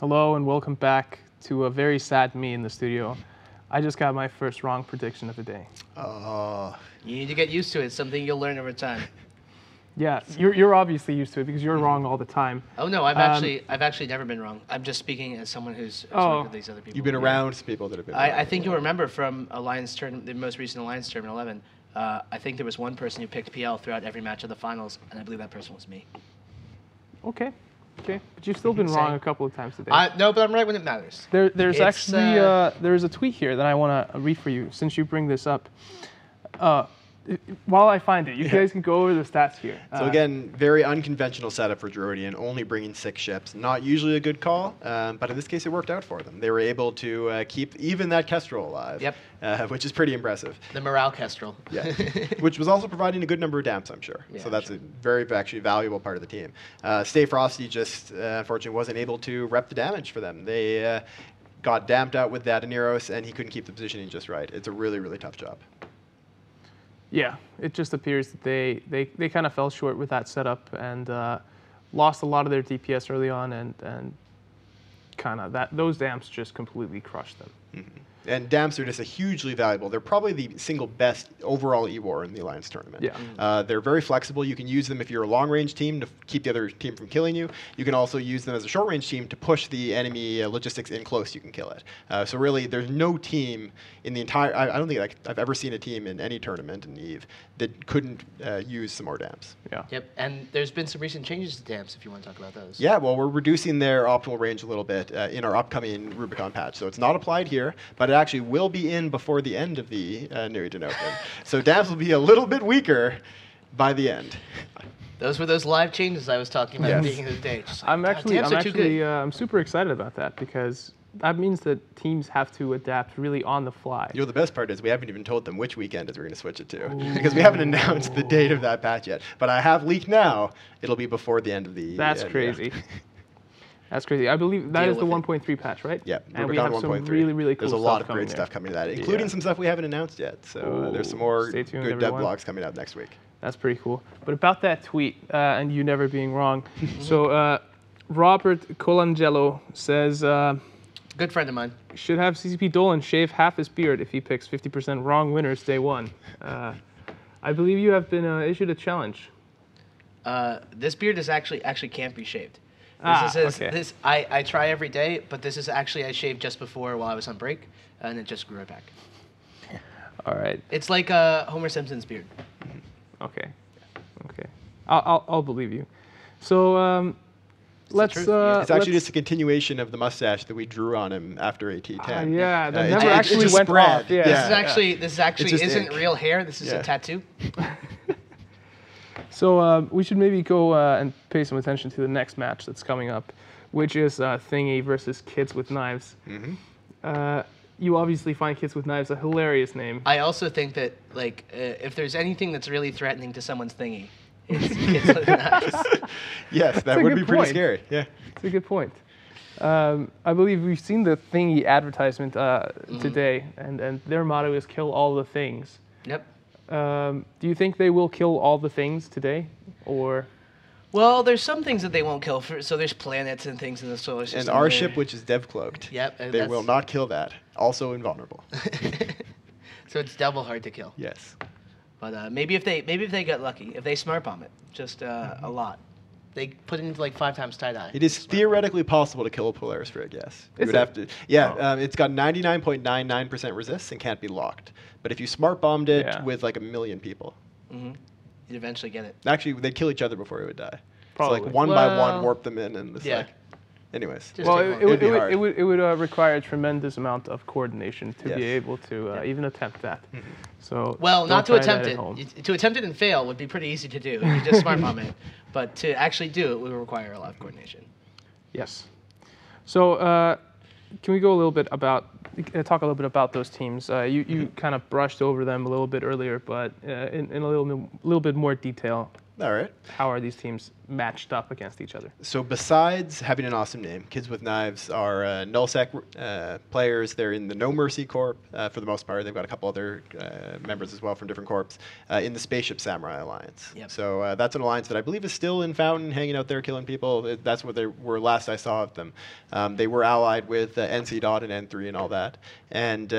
Hello and welcome back to a very sad me in the studio. I just got my first wrong prediction of the day. You need to get used to it. It's something you'll learn over time. Yeah, you're obviously used to it because you're wrong all the time. Oh no, I've actually never been wrong. I'm just speaking as someone who's worked with these other people. You've been around people that have been wrong. I think you'll remember from Alliance tournament, the most recent Alliance tournament 11. I think there was one person who picked PL throughout every match of the finals, and I believe that person was me. Okay, but you've still been wrong a couple of times today. No, but I'm right when it matters. There's actually there's a tweet here that I want to read for you since you bring this up. While I find it, you guys can go over the stats here. So again, very unconventional setup for Drodian, only bringing 6 ships. Not usually a good call, but in this case it worked out for them. They were able to keep even that Kestrel alive, which is pretty impressive. The morale Kestrel. Yeah, which was also providing a good number of damps, I'm sure. Yeah, so that's a very actually valuable part of the team. Stay Frosty just unfortunately wasn't able to rep the damage for them. They got damped out with that Aneros, and he couldn't keep the positioning just right. It's a really, really tough job. Yeah, it just appears that they kind of fell short with that setup and lost a lot of their DPS early on, and kind of those damps just completely crushed them. Mm-hmm. And damps are just hugely valuable. They're probably the single best overall E-War in the Alliance tournament. Yeah. They're very flexible. You can use them if you're a long-range team to keep the other team from killing you. You can also use them as a short-range team to push the enemy logistics in close. You can kill it. So really, there's no team in the entire... I don't think I've ever seen a team in any tournament in EVE that couldn't use some more damps. Yeah. Yep, and there's been some recent changes to damps if you want to talk about those. Yeah, well, we're reducing their optimal range a little bit in our upcoming Rubicon patch. So it's not applied here, but it actually will be in before the end of the NEO2 Open. So damps will be a little bit weaker by the end. Those were those live changes I was talking about at the beginning of the day. I'm super excited about that because that means that teams have to adapt really on the fly. You know, the best part is we haven't even told them which weekend is we're going to switch it to because we haven't announced the date of that patch yet. But I have leaked now it'll be before the end of the... That's crazy. That's crazy. I believe that is the 1.3 patch, right? Yeah, and we have some really, really cool stuff. There's a lot of great stuff coming to that, including some stuff we haven't announced yet. So there's some more good dev blogs coming out next week. That's pretty cool. But about that tweet, and you never being wrong, so Robert Colangelo says... good friend of mine. Should have CCP Dolan shave half his beard if he picks 50% wrong winners day one. I believe you have been issued a challenge. This beard is actually can't be shaved. Okay. I try every day, but this is actually I shaved just before while I was on break, and it just grew right back. All right. It's like Homer Simpson's beard. Okay. I'll believe you. So let's. It's actually just a continuation of the mustache that we drew on him after AT10. Yeah, that never actually went off. Yeah. This actually isn't real hair. This is a tattoo. So we should maybe go and pay some attention to the next match that's coming up, which is Thingy versus Kids with Knives. You obviously find Kids with Knives a hilarious name. I also think that if there's anything that's really threatening to someone's thingy, it's Kids with Knives. Yes, that would be pretty scary. Yeah, it's a good point. I believe we've seen the Thingy advertisement today, and their motto is "Kill all the things." Yep. Do you think they will kill all the things today, or? Well, there's some things that they won't kill. So there's planets and things in the solar system. And our ship, which is dev cloaked. Yep. They will not kill that. Also invulnerable. So it's double hard to kill. Yes. But maybe if they get lucky, if they smart bomb it, just a lot. They put it into like 5 times tie-dye. It is theoretically possible to kill a Polaris Frig, yes. You would have to. Yeah, it's got 99.99% resist and can't be locked. But if you smart bombed it with like 1 million people, you'd eventually get it. Actually, they'd kill each other before it would die. Probably. So like one by one, warp them in, and it's like. Anyways, well, it would require a tremendous amount of coordination to be able to even attempt that. So not to attempt it. To attempt it and fail would be pretty easy to do. You just smart bomb it, but to actually do it would require a lot of coordination. Yes. So can we go a little bit about talk a little bit about those teams? You kind of brushed over them a little bit earlier, but in a little bit more detail. All right. How are these teams matched up against each other. So besides having an awesome name, Kids with Knives are nullsec players. They're in the No Mercy Corp for the most part. They've got a couple other members as well from different corps in the Spaceship Samurai Alliance. Yep. So that's an alliance that I believe is still in Fountain, hanging out there killing people. That's what they were last I saw of them. They were allied with NC Dot and N3 and all that. And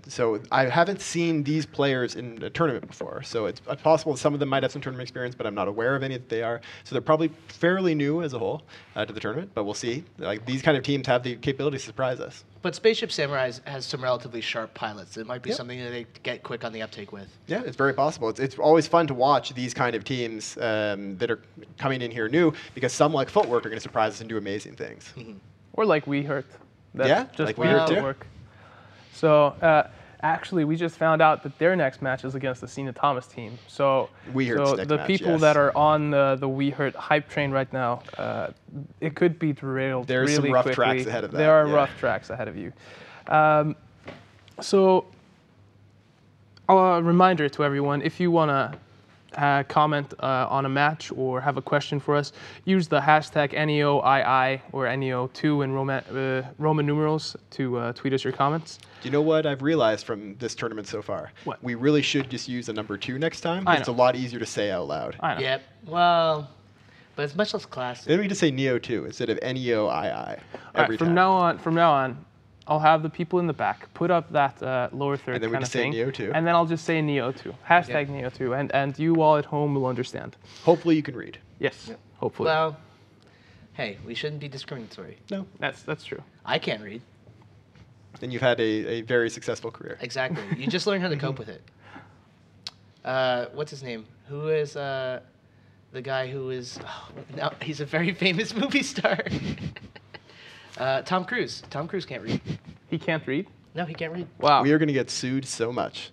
so I haven't seen these players in a tournament before. So it's possible some of them might have some tournament experience, but I'm not aware of any that they are. So they're probably fairly new as a whole to the tournament, but we'll see. Like, these kind of teams have the capability to surprise us. But Spaceship Samurai has some relatively sharp pilots. It might be Yep. something that they get quick on the uptake with. Yeah, it's very possible. It's always fun to watch these kind of teams that are coming in here new, because some, like Footwork, are going to surprise us and do amazing things. Or like We Hurt. That Yeah, just like We Hurt won't too. work. So actually, we just found out that their next match is against the Cena Thomas team. So, We Hurt's so next the match, people yes. that are on the We Hurt hype train right now, it could be derailed There's really some rough quickly. tracks ahead of that, There are yeah. rough tracks ahead of you. So, a reminder to everyone, if you want to comment on a match or have a question for us, use the hashtag NEOII or NEO2 in Roman numerals to tweet us your comments. Do you know what I've realized from this tournament so far? What? We really should just use a number 2 next time. I It's a know. lot easier to say out loud. I know. Yep. Well, but it's much less classy. Then we just say NEO2 instead of NEOII All every right, time. from now on, I'll have the people in the back put up that lower third And then we kind of just say thing, NEO2. and then I'll just say NEO2. Hashtag NEO2, and you all at home will understand. Hopefully you can read. Yes, hopefully. Well, hey, we shouldn't be discriminatory. No. That's true. I can't read. Then you've had a very successful career. Exactly. You just learn how to cope with it. What's his name? Who is the guy who is? Oh, no, he's a very famous movie star. Tom Cruise. Tom Cruise can't read. He can't read. No, he can't read. Wow. We are going to get sued so much.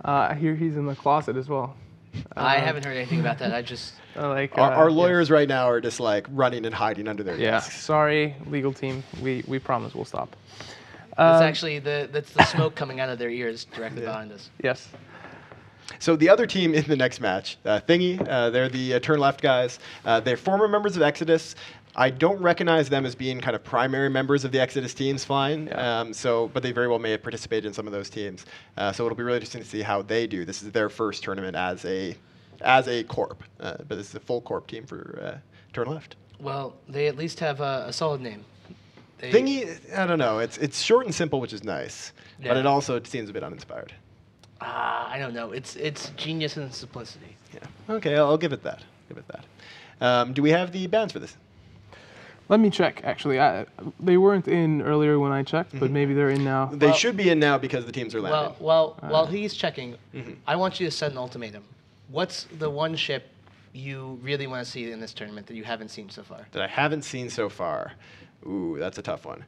I hear he's in the closet as well. I haven't heard anything about that. I just. Our yes. lawyers right now are just like running and hiding under their Yeah. desks. Sorry, legal team. We promise we'll stop. It's actually that's the smoke coming out of their ears directly behind us. Yes. So the other team in the next match, Thingy, they're the Turn Left guys. They're former members of Exodus. I don't recognize them as being kind of primary members of the Exodus teams flying. Yeah. But they very well may have participated in some of those teams. So it'll be really interesting to see how they do. This is their first tournament as a corp, but this is a full corp team for Turn Left. Well, they at least have a solid name. They, Thingy, I don't know. It's short and simple, which is nice, but Yeah. it also seems a bit uninspired. I don't know. It's genius and simplicity. Yeah. Okay, I'll give it that. Do we have the bans for this? Let me check. Actually, they weren't in earlier when I checked, but maybe they're in now. They Well- should be in now because the teams are landing. While he's checking, I want you to set an ultimatum. What's the one ship you really want to see in this tournament that you haven't seen so far? That I haven't seen so far. Ooh, that's a tough one.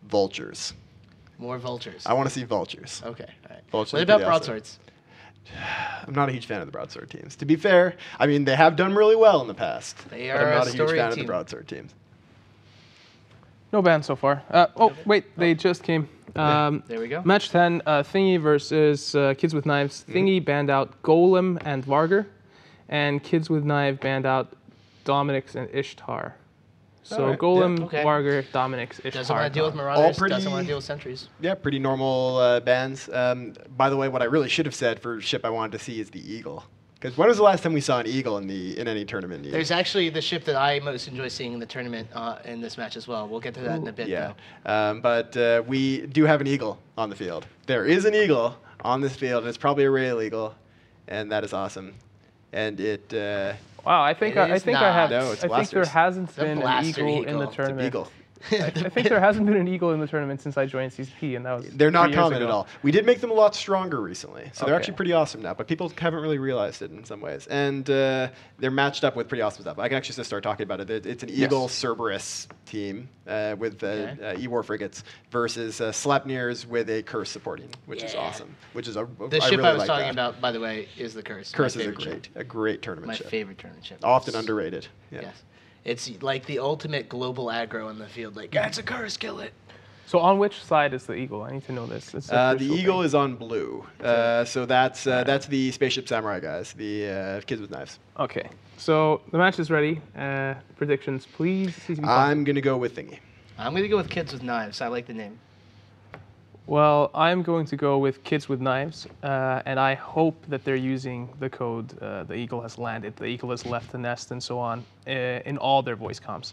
Vultures. More vultures. I want to see vultures. Okay. All right. Vultures What are about pretty awesome. broadswords? I'm not a huge fan of the broadsword teams. To be fair, I mean, they have done really well in the past. They but are I'm a not a huge storied fan of the team. broadsword teams. No ban so far. Oh, wait, they just came. There we go. Match 10, Thingy versus Kids with Knives. Thingy banned out Golem and Varger, and Kids with Knife banned out Dominix and Ishtar. So Alright, Golem, yeah, okay. Varger, Dominix, Ishtar. Doesn't want to deal with gone. marauders. pretty- Doesn't want to deal with sentries. Yeah, pretty normal bans. By the way, what I really should have said for ship I wanted to see is the Eagle. Because when was the last time we saw an Eagle in any tournament? There's actually the ship that I most enjoy seeing in the tournament in this match as well. We'll get to that in a bit. Yeah, Though. but we do have an Eagle on the field. There is an Eagle on this field, and it's probably a rail Eagle, and that is awesome. And it Wow, I think It I is think I not. have. No, it's I think there blasters. hasn't It's a been an blaster eagle in the eagle. It's a it's an tournament. Eagle. I think there hasn't been an eagle in the tournament since I joined CCP, and that was. They're not 3 years common ago. at all. We did make them a lot stronger recently, so they're Okay. actually pretty awesome now. But people haven't really realized it in some ways, and they're matched up with pretty awesome stuff. I can actually just start talking about it. It's an Eagle Cerberus team with E-War frigates versus Sleipnirs with a Curse supporting, which is Yeah. awesome. Which is The I ship really I was like talking that. about, by the way, is the Curse. Curse My is favorite ship. a great tournament My ship. favorite tournament ship. Often It's- underrated. Yeah. Yes. It's like the ultimate global aggro on the field. Like, yeah, it's a Curse, kill it. So on which side is the eagle? I need to know this. It's a The crucial eagle thing. is on blue. So that's the spaceship samurai guys, the kids with knives. Okay. So the match is ready. Predictions, please. CCB I'm gonna go with Thingy. I'm going to go with Kids with Knives. I like the name. Well, I'm going to go with kids with knives, and I hope that they're using the code "the eagle has landed," "the eagle has left the nest," and so on in all their voice comms.